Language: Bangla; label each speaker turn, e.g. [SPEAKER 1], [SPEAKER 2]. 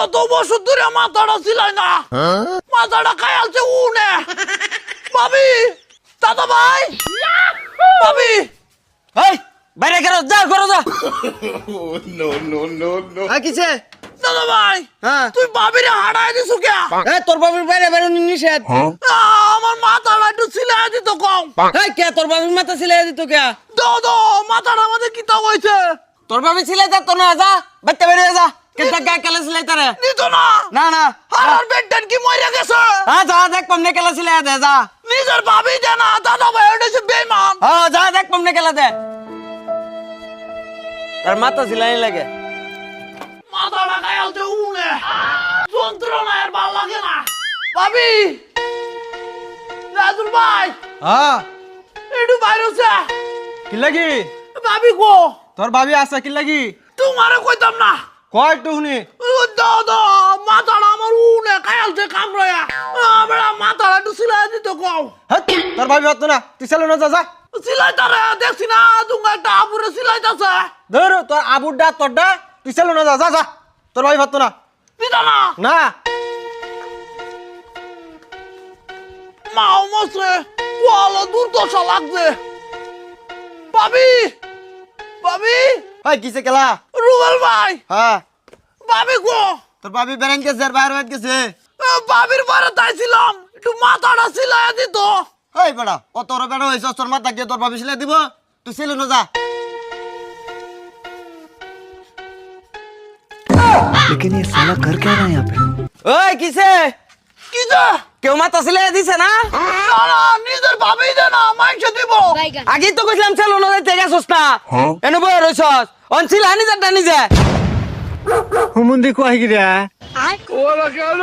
[SPEAKER 1] কত বছর ধরে মাথাটা ছিলাই না, মাথাটা খায়ালছে উনে। ভাবি, দাদা ভাই, ভাবি,
[SPEAKER 2] এই বাইরে কেন যা করো যা। কিছে
[SPEAKER 1] দাদা ভাই,
[SPEAKER 2] হ্যাঁ
[SPEAKER 1] তুই ভাবিরে হাঁটাই দিছু কে?
[SPEAKER 2] এই তোর বাবির বাইরে বাইরে নিষেধ।
[SPEAKER 1] আমার মাথাটা একটু ছিলাই দিত কম।
[SPEAKER 2] এই কে তোর বাবির মাথা সিলাই দিত কে?
[SPEAKER 1] দাদা, মাথাটা আমাদের কিতা হয়েছে?
[SPEAKER 2] তোর বাবি সিলাই দিত না, যা বাইতে বাইরে যা। কে টাকা কেলা সিলাই তারে?
[SPEAKER 1] নিত না।
[SPEAKER 2] না না
[SPEAKER 1] আর বেডটান কি মরে গেছে?
[SPEAKER 2] যা দেখ পমনে কেলা সিলাই দে যা।
[SPEAKER 1] নিজের ভাবি দে না, দাদা ভাই ওটা হচ্ছে বেইমান।
[SPEAKER 2] যা দেখ পমনে কেলা দে। তার মাথা সিলাই লাগে।
[SPEAKER 1] মাথাটা খায়ালছে উনে, যন্ত্রণা আর ভাল লাগে না। ভাবি, রাজুল ভাই,
[SPEAKER 3] হ্যাঁ
[SPEAKER 1] একটু বাইরে হচ্ছে।
[SPEAKER 3] কি লাগি?
[SPEAKER 1] ভাবি গো,
[SPEAKER 3] তোর ভাবি আছে কি লাগি?
[SPEAKER 1] তোমারে কইতাম না।
[SPEAKER 3] কয় একটু শুনি।
[SPEAKER 1] দাদা, মাথাটা আমার উনে খায়ালছে কামড়ায়া। আমরা মাথাটা একটু সিলাই দিতে কও।
[SPEAKER 3] হ্যাঁ তোর ভাবি হতো না, তুই চালু না, যা যা।
[SPEAKER 1] সিলাই তারে দেখছি না, তুমি একটা আপুরে সিলাইতাছে।
[SPEAKER 3] ধর তোর আবুরডা তোরডা, তুই চালু না, যা যা যা। তোর ভাবি হতো না।
[SPEAKER 1] দিতা না।
[SPEAKER 3] না
[SPEAKER 1] মাও মশে, ওয়ালা দুর্দশা লাগছে। ভাবি, ভাবি,
[SPEAKER 3] ওই কিসে কেলা?
[SPEAKER 1] রুবেল ভাই,
[SPEAKER 3] হ্যাঁ
[SPEAKER 1] ভাবি গো,
[SPEAKER 3] তোর ভাবি বেরেন গেছে আর বাইরে গেছে।
[SPEAKER 1] ভাবির বারে তাইছিলাম, একটু মাথাটা সিলাই দিত।
[SPEAKER 3] ওই বেড়া কত বড় বেড়া হয়েছে, তোর মাথা গিয়ে তোর ভাবি সিলাই দিব, তুই চালু না, যা।
[SPEAKER 4] लेकिन ये साला कर क्या रहा है यहाँ पे?
[SPEAKER 2] ওই কিছে
[SPEAKER 1] কি যে?
[SPEAKER 2] কেউ মাথা সিলাই দিছে না?
[SPEAKER 1] না না, নিজের ভাবি দে না, মাইকে দিব।
[SPEAKER 2] আগেই তো কইলাম চালু না যাইতে গেছস না। এনে বই রইছস। অন সিলাই নিজেরটা নিজে।
[SPEAKER 4] हुमुंदी को आएगी रे।
[SPEAKER 1] ওরা কেন?